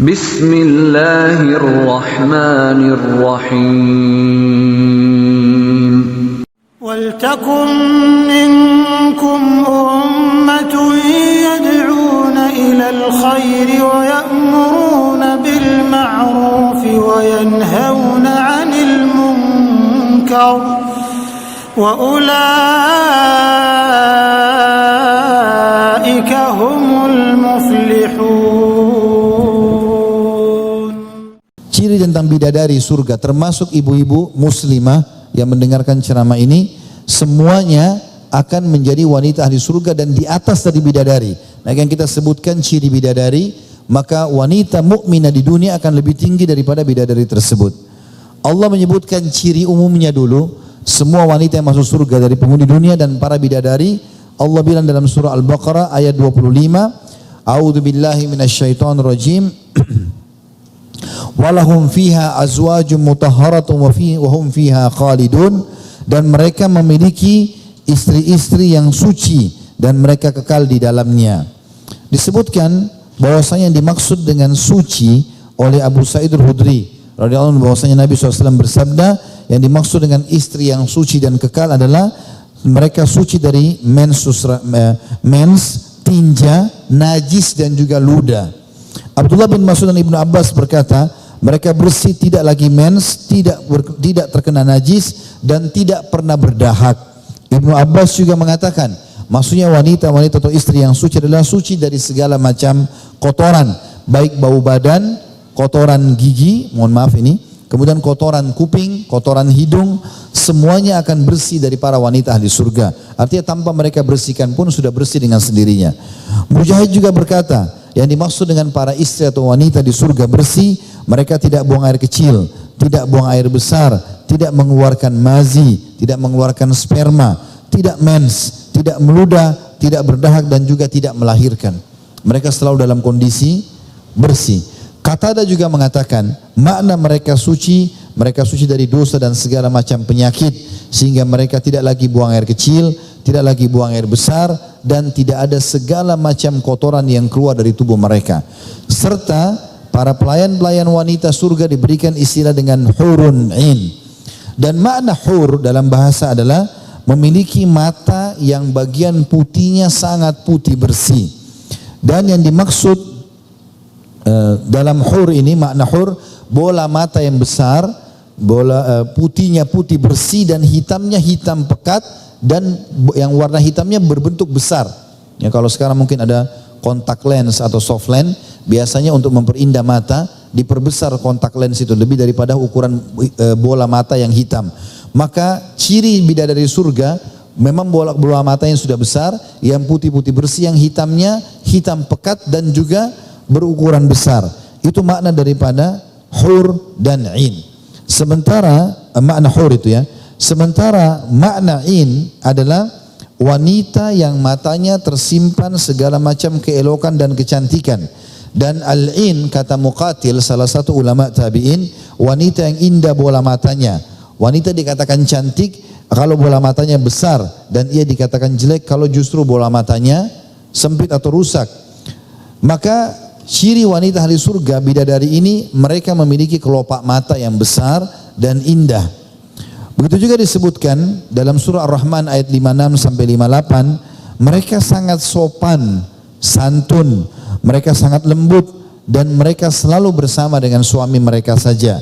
Bismillahirrahmanirrahim. وَلْتَكُنْ مِنْكُمْ أُمَّةٌ يَدْعُونَ إِلَى الْخَيْرِ وَيَأْمُرُونَ بِالْمَعْرُوفِ وَيَنْهَوْنَ عَنِ الْمُنْكَرِ وَأُولَئِكَ هُمُ الْمُفْلِحُونَ. Ciri tentang bidadari surga, termasuk ibu-ibu muslimah yang mendengarkan ceramah ini, semuanya akan menjadi wanita ahli surga dan di atas dari bidadari. Nah, yang kita sebutkan ciri bidadari, maka wanita mukminah di dunia akan lebih tinggi daripada bidadari tersebut. Allah menyebutkan ciri umumnya dulu, semua wanita yang masuk surga dari penghuni dunia dan para bidadari. Allah bilang dalam surah Al-Baqarah ayat 25, A'udzu billahi minasyaitonir rajim. Walahum fiha azwajum mutahharatun wa hum fiha khalidun, dan mereka memiliki istri-istri yang suci dan mereka kekal di dalamnya. Disebutkan bahwasanya yang dimaksud dengan suci oleh Abu Sa'id Al-Khudri radhiyallahu anhu, bahwasanya Nabi SAW bersabda, yang dimaksud dengan istri yang suci dan kekal adalah mereka suci dari mens, tinja, najis dan juga ludah. Abdullah bin Mas'ud dan Ibnu Abbas berkata, mereka bersih, tidak lagi mens, tidak terkena najis dan tidak pernah berdahak. Ibnu Abbas juga mengatakan, maksudnya wanita-wanita atau istri yang suci adalah suci dari segala macam kotoran, baik bau badan, kotoran gigi, mohon maaf ini, kemudian kotoran kuping, kotoran hidung, semuanya akan bersih dari para wanita ahli surga. Artinya tanpa mereka bersihkan pun sudah bersih dengan sendirinya. Mujahid juga berkata, yang dimaksud dengan para istri atau wanita di surga bersih, mereka tidak buang air kecil, tidak buang air besar, tidak mengeluarkan mazi, tidak mengeluarkan sperma, tidak mens, tidak meludah, tidak berdahak dan juga tidak melahirkan. Mereka selalu dalam kondisi bersih. Qatada juga mengatakan, makna mereka suci dari dosa dan segala macam penyakit, sehingga mereka tidak lagi buang air kecil, tidak lagi buang air besar, dan tidak ada segala macam kotoran yang keluar dari tubuh mereka. Serta para pelayan-pelayan wanita surga diberikan istilah dengan hurun in. Dan makna hur dalam bahasa adalah memiliki mata yang bagian putihnya sangat putih bersih. Dan yang dimaksud dalam hur ini, makna hur, bola mata yang besar, putihnya putih bersih dan hitamnya hitam pekat, dan yang warna hitamnya berbentuk besar. Ya, kalau sekarang mungkin ada kontak lens atau soft lens, biasanya untuk memperindah mata diperbesar kontak lens itu lebih daripada ukuran bola mata yang hitam. Maka ciri bidadari surga memang bola mata yang sudah besar, yang putih-putih bersih, yang hitamnya hitam pekat dan juga berukuran besar. Itu makna daripada hur dan in. Sementara makna hur itu ya. Sementara makna in adalah wanita yang matanya tersimpan segala macam keelokan dan kecantikan. Dan al-in, kata Muqatil, salah satu ulama tabi'in, wanita yang indah bola matanya. Wanita dikatakan cantik kalau bola matanya besar, dan ia dikatakan jelek kalau justru bola matanya sempit atau rusak. Maka ciri wanita ahli surga bidadari ini, mereka memiliki kelopak mata yang besar dan indah. Begitu juga disebutkan dalam surah Ar-Rahman ayat 56 sampai 58, mereka sangat sopan, santun, mereka sangat lembut, dan mereka selalu bersama dengan suami mereka saja.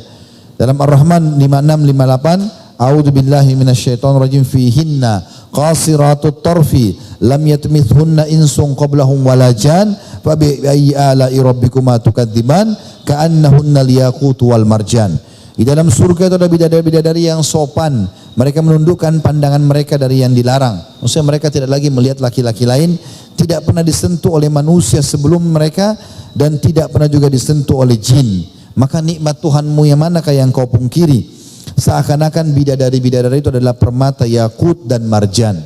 Dalam Ar-Rahman 56-58, A'udzu billahi minasyaitonir rajim, fihinna qasiratut tarfi lam yatmithunna insun qablahum wala jan fa bi ayyi ala'i rabbikuma tukadziban ka'annahunna al-yaqut wal marjan. Di dalam surga itu ada bidadari-bidadari yang sopan. Mereka menundukkan pandangan mereka dari yang dilarang. Maksudnya mereka tidak lagi melihat laki-laki lain, tidak pernah disentuh oleh manusia sebelum mereka, dan tidak pernah juga disentuh oleh jin. Maka nikmat Tuhanmu yang manakah yang kau pungkiri? Seakan-akan bidadari-bidadari itu adalah permata yakut dan marjan.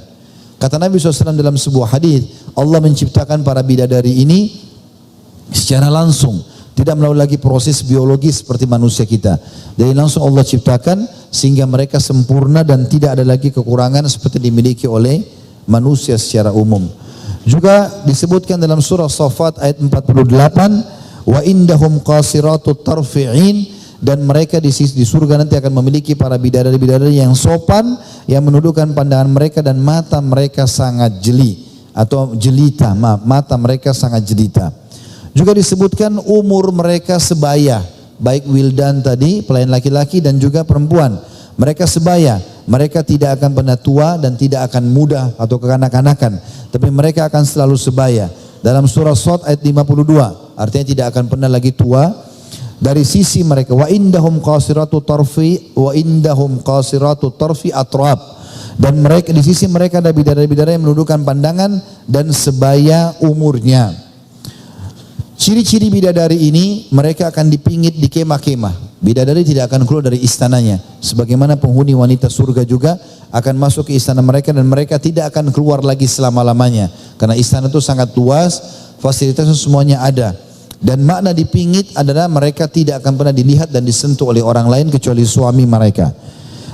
Kata Nabi SAW dalam sebuah hadis, Allah menciptakan para bidadari ini secara langsung, tidak melalui lagi proses biologis seperti manusia kita. Jadi langsung Allah ciptakan sehingga mereka sempurna dan tidak ada lagi kekurangan seperti dimiliki oleh manusia secara umum. Juga disebutkan dalam surah Shafat ayat 48, Wa indahum qasiratut tarfi'in, dan mereka di surga nanti akan memiliki para bidadari-bidadari yang sopan, yang menundukkan pandangan mereka dan mata mereka sangat jeli atau jelita, mata mereka sangat jelita. Juga disebutkan umur mereka sebaya, baik wildan tadi, pelayan laki-laki dan juga perempuan. Mereka sebaya, mereka tidak akan pernah tua dan tidak akan muda atau kekanak-kanakan, tapi mereka akan selalu sebaya. Dalam surah Shad ayat 52, artinya tidak akan pernah lagi tua. Dari sisi mereka, wa indahum qasiratu tarfi atrab, dan mereka di sisi mereka ada bidadari-bidadari yang menundukkan pandangan dan sebaya umurnya. Ciri-ciri bidadari ini, mereka akan dipingit di kemah-kemah. Bidadari tidak akan keluar dari istananya, sebagaimana penghuni wanita surga juga akan masuk ke istana mereka dan mereka tidak akan keluar lagi selama-lamanya, karena istana itu sangat luas, fasilitasnya semuanya ada. Dan makna dipingit adalah mereka tidak akan pernah dilihat dan disentuh oleh orang lain kecuali suami mereka.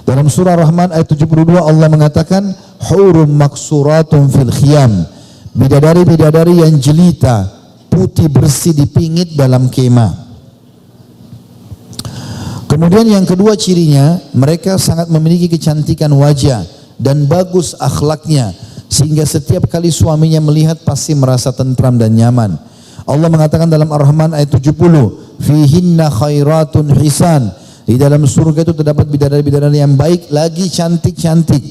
Dalam surah Rahman ayat 72 Allah mengatakan hurum maksuratun fil khiyam, bidadari-bidadari yang jelita, putih bersih dipingit dalam kemah. Kemudian yang kedua cirinya, mereka sangat memiliki kecantikan wajah dan bagus akhlaknya, sehingga setiap kali suaminya melihat pasti merasa tentram dan nyaman. Allah mengatakan dalam Ar-Rahman ayat 70, fihinna khairatun hisan, di dalam surga itu terdapat bidadari-bidadari yang baik lagi cantik-cantik.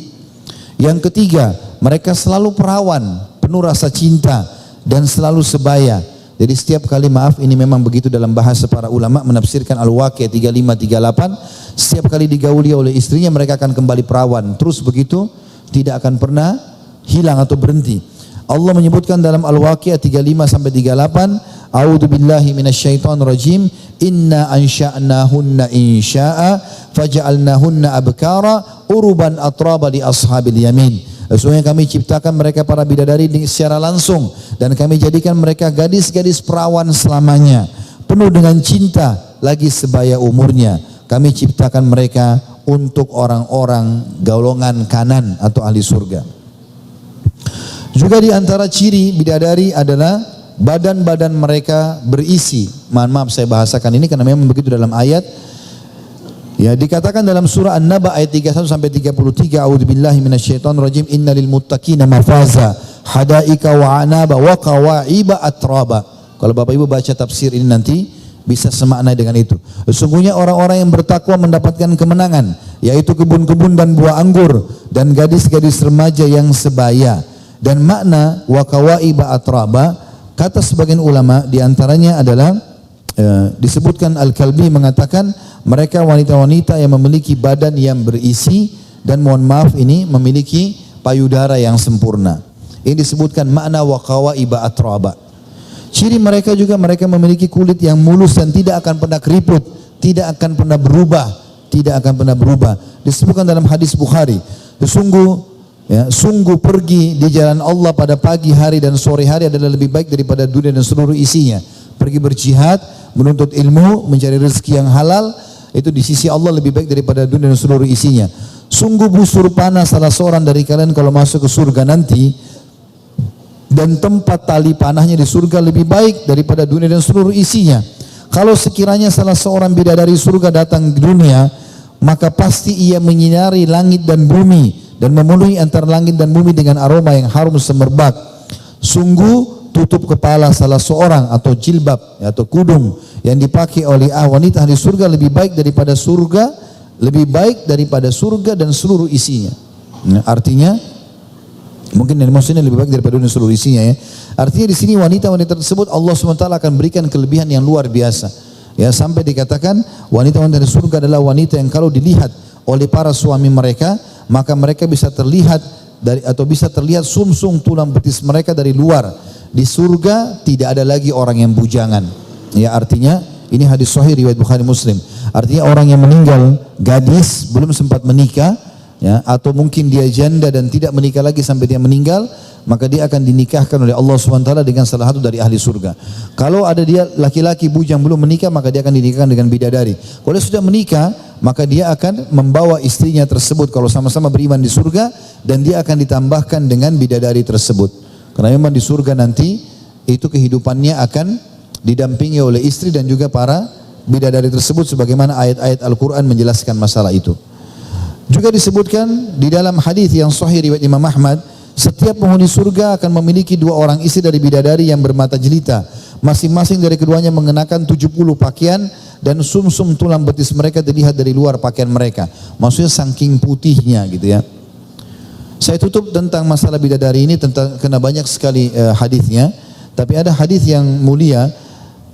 Yang ketiga, mereka selalu perawan, penuh rasa cinta dan selalu sebaya. Jadi setiap kali, maaf ini memang begitu dalam bahasa para ulama menafsirkan Al-Waqi'ah 35-38, setiap kali digauli oleh istrinya mereka akan kembali perawan, terus begitu, tidak akan pernah hilang atau berhenti. Allah menyebutkan dalam Al-Waqi'ah 35-38, a'udzu billahi minasyaitonir rajim, inna ansha'nahunna insya'a faja'alnahunna abkara uruban atraba li ashabil yamin. Sesungguhnya kami ciptakan mereka para bidadari secara langsung dan kami jadikan mereka gadis-gadis perawan selamanya, penuh dengan cinta lagi sebaya umurnya. Kami ciptakan mereka untuk orang-orang golongan kanan atau ahli surga. Juga di antara ciri bidadari adalah badan-badan mereka berisi. Maaf saya bahasakan ini karena memang begitu dalam ayat. Ya, dikatakan dalam surah An-Naba ayat 31 sampai 33, a'udzubillahi minasyaitonir rajim, innalil muttaqina mafaza hadaika wa anaba wa qawa'iba atraba. Kalau Bapak Ibu baca tafsir ini nanti bisa semakna dengan itu. Sesungguhnya orang-orang yang bertakwa mendapatkan kemenangan, yaitu kebun-kebun dan buah anggur dan gadis-gadis remaja yang sebaya. Dan makna wa qawaiba atraba, kata sebagian ulama diantaranya adalah disebutkan Al-Kalbi mengatakan mereka wanita-wanita yang memiliki badan yang berisi dan mohon maaf ini memiliki payudara yang sempurna. Ini disebutkan makna wa qawaiba atraba. Ciri mereka juga mereka memiliki kulit yang mulus dan tidak akan pernah keriput, tidak akan pernah berubah, tidak akan pernah berubah. Disebutkan dalam hadis Bukhari, sungguh pergi di jalan Allah pada pagi hari dan sore hari adalah lebih baik daripada dunia dan seluruh isinya. Pergi berjihad, menuntut ilmu, mencari rezeki yang halal, itu di sisi Allah lebih baik daripada dunia dan seluruh isinya. Sungguh busur panah salah seorang dari kalian kalau masuk ke surga nanti, dan tempat tali panahnya di surga lebih baik daripada dunia dan seluruh isinya. Kalau sekiranya salah seorang bidadari surga datang ke dunia, maka pasti ia menyinari langit dan bumi dan memenuhi antara langit dan bumi dengan aroma yang harum semerbak. Sungguh tutup kepala salah seorang atau jilbab atau kudung yang dipakai oleh wanita di surga lebih baik daripada surga, lebih baik daripada surga dan seluruh isinya. Artinya mungkin yang maksudnya lebih baik daripada dunia seluruh isinya ya. Artinya di sini wanita-wanita tersebut Allah SWT akan berikan kelebihan yang luar biasa. Ya, sampai dikatakan wanita-wanita di surga adalah wanita yang kalau dilihat oleh para suami mereka, maka mereka bisa terlihat bisa terlihat sumsum tulang betis mereka dari luar. Di surga tidak ada lagi orang yang bujangan. Ya, artinya ini hadis sahih riwayat Bukhari Muslim. Artinya orang yang meninggal gadis belum sempat menikah, ya, atau mungkin dia janda dan tidak menikah lagi sampai dia meninggal, maka dia akan dinikahkan oleh Allah SWT dengan salah satu dari ahli surga. Kalau ada dia laki-laki bujang belum menikah, maka dia akan dinikahkan dengan bidadari. Kalau dia sudah menikah, maka dia akan membawa istrinya tersebut kalau sama-sama beriman di surga, dan dia akan ditambahkan dengan bidadari tersebut. Karena memang di surga nanti itu kehidupannya akan didampingi oleh istri dan juga para bidadari tersebut sebagaimana ayat-ayat Al-Quran menjelaskan masalah itu. Juga disebutkan di dalam hadis yang sahih riwayat Imam Ahmad, setiap penghuni surga akan memiliki 2 orang istri dari bidadari yang bermata jelita. Masing-masing dari keduanya mengenakan 70 pakaian dan sumsum tulang betis mereka terlihat dari luar pakaian mereka. Maksudnya saking putihnya gitu ya. Saya tutup tentang masalah bidadari ini karena banyak sekali hadisnya. Tapi ada hadis yang mulia.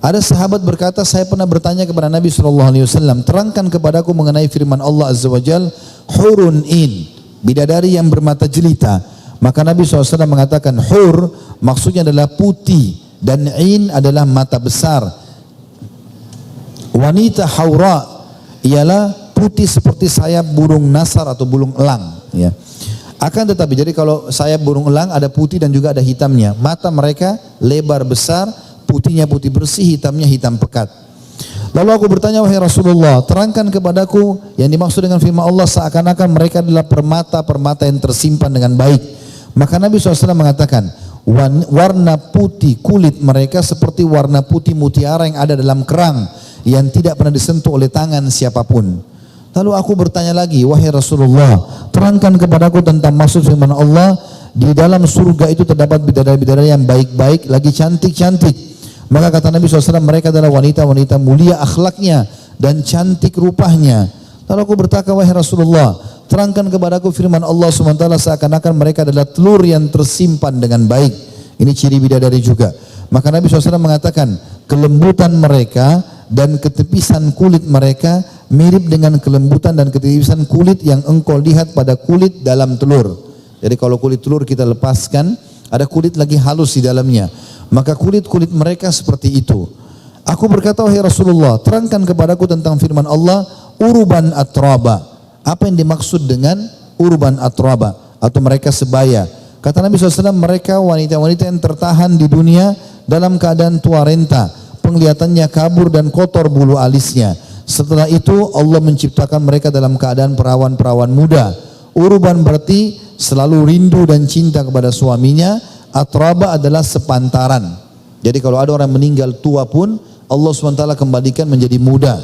Ada sahabat berkata, saya pernah bertanya kepada Nabi SAW, terangkan kepadaku mengenai firman Allah Azza wa Jal, hurun in, bidadari yang bermata jelita. Maka Nabi SAW mengatakan, hur maksudnya adalah putih dan in adalah mata besar. Wanita haura ialah putih seperti sayap burung nasar atau burung elang. Ya. Akan tetapi, jadi kalau sayap burung elang ada putih dan juga ada hitamnya. Mata mereka lebar besar, putihnya putih bersih, hitamnya hitam pekat. Lalu aku bertanya, wahai Rasulullah, terangkan kepadaku yang dimaksud dengan firman Allah seakan-akan mereka adalah permata-permata yang tersimpan dengan baik. Maka Nabi SAW mengatakan, warna putih kulit mereka seperti warna putih mutiara yang ada dalam kerang yang tidak pernah disentuh oleh tangan siapapun. Lalu aku bertanya lagi, wahai Rasulullah, terangkan kepadaku tentang maksud firman Allah, di dalam surga itu terdapat bidadari-bidadari yang baik-baik lagi cantik-cantik. Maka kata Nabi SAW, mereka adalah wanita-wanita mulia akhlaknya dan cantik rupanya. Lalu aku bertanya, wahai Rasulullah, terangkan kepadaku firman Allah SWT seakan-akan mereka adalah telur yang tersimpan dengan baik. Ini ciri bidadari juga. Maka Nabi SAW mengatakan, kelembutan mereka dan ketepisan kulit mereka mirip dengan kelembutan dan ketepisan kulit yang engkau lihat pada kulit dalam telur. Jadi kalau kulit telur kita lepaskan, ada kulit lagi halus di dalamnya. Maka kulit-kulit mereka seperti itu. Aku berkata, wahai Rasulullah, terangkan kepadaku tentang firman Allah, urban atraba. Apa yang dimaksud dengan urban atraba? Atau mereka sebaya. Kata Nabi SAW, mereka wanita-wanita yang tertahan di dunia dalam keadaan tua renta. Penglihatannya kabur dan kotor bulu alisnya. Setelah itu Allah menciptakan mereka dalam keadaan perawan-perawan muda. Urban berarti selalu rindu dan cinta kepada suaminya. Atraba adalah sepantaran. Jadi kalau ada orang meninggal tua pun Allah SWT kembalikan menjadi muda.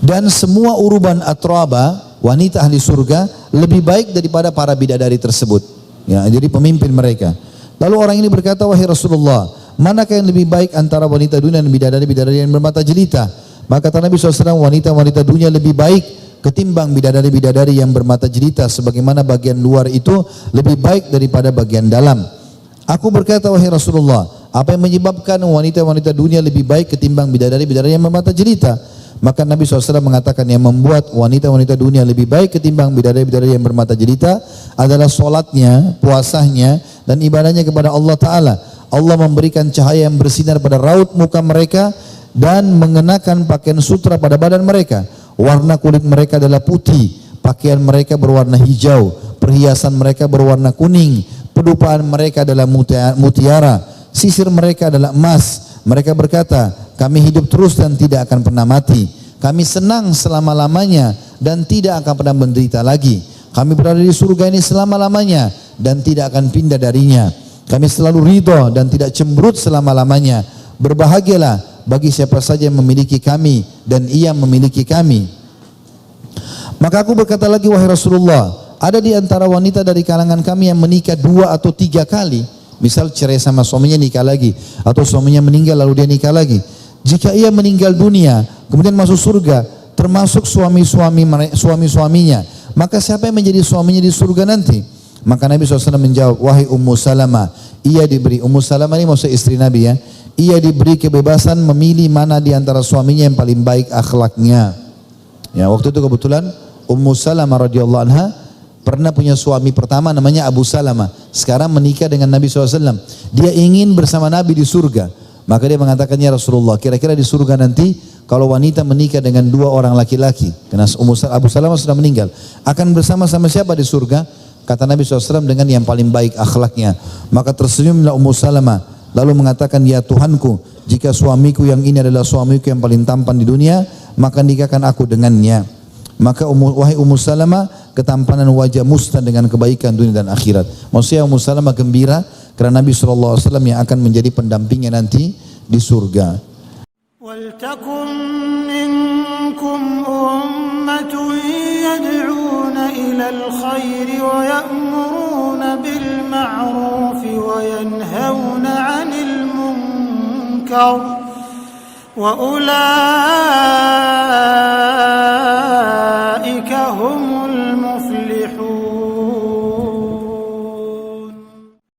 Dan semua urban atraba, wanita ahli surga, lebih baik daripada para bidadari tersebut. Ya, jadi pemimpin mereka. Lalu orang ini berkata, wahai Rasulullah, manakah yang lebih baik antara wanita dunia dan bidadari-bidadari yang bermata jelita? Maka kata Nabi SAW, wanita-wanita dunia lebih baik ketimbang bidadari-bidadari yang bermata jelita, sebagaimana bagian luar itu lebih baik daripada bagian dalam. Aku berkata, wahai Rasulullah, apa yang menyebabkan wanita-wanita dunia lebih baik ketimbang bidadari-bidadari yang bermata jelita? Maka Nabi SAW mengatakan, yang membuat wanita-wanita dunia lebih baik ketimbang bidadari-bidadari yang bermata jelita adalah solatnya, puasanya, dan ibadahnya kepada Allah Ta'ala. Allah memberikan cahaya yang bersinar pada raut muka mereka dan mengenakan pakaian sutra pada badan mereka. Warna kulit mereka adalah putih, pakaian mereka berwarna hijau, perhiasan mereka berwarna kuning, pedupaan mereka adalah mutiara, sisir mereka adalah emas. Mereka berkata, kami hidup terus dan tidak akan pernah mati. Kami senang selama-lamanya dan tidak akan pernah menderita lagi. Kami berada di surga ini selama-lamanya dan tidak akan pindah darinya. Kami selalu ridho dan tidak cemberut selama-lamanya. Berbahagialah bagi siapa saja yang memiliki kami dan ia memiliki kami. Maka aku berkata lagi, wahai Rasulullah, ada di antara wanita dari kalangan kami yang menikah 2 atau 3 kali. Misal cerai sama suaminya, nikah lagi, atau suaminya meninggal lalu dia nikah lagi. Jika ia meninggal dunia kemudian masuk surga, termasuk suami-suaminya, maka siapa yang menjadi suaminya di surga nanti? Maka Nabi SAW menjawab, wahai Ummu Salamah, ia diberi, Ummu Salamah ini maksud istri Nabi ya, ia diberi kebebasan memilih mana di antara suaminya yang paling baik akhlaknya. Ya, waktu itu kebetulan Ummu Salamah radhiyallahu anha pernah punya suami pertama namanya Abu Salamah. Sekarang menikah dengan Nabi SAW. Dia ingin bersama Nabi di surga. Maka dia mengatakan, ya Rasulullah, kira-kira di surga nanti kalau wanita menikah dengan 2 orang laki-laki, karena Abu Salamah sudah meninggal, akan bersama-sama siapa di surga? Kata Nabi SAW, dengan yang paling baik akhlaknya. Maka tersenyumlah Ummu Salamah lalu mengatakan, ya Tuhanku, jika suamiku yang ini adalah suamiku yang paling tampan di dunia, maka nikahkan aku dengannya. Maka wahai Ummu Salamah, ketampanan wajah musnah dengan kebaikan dunia dan akhirat. Maksudnya Ummu Salamah gembira karena Nabi SAW yang akan menjadi pendampingnya nanti di surga. ولتكن منكم أمة يدعون إلى الخير ويأمرون بالمعروف وينهون عن المنكر وأولئك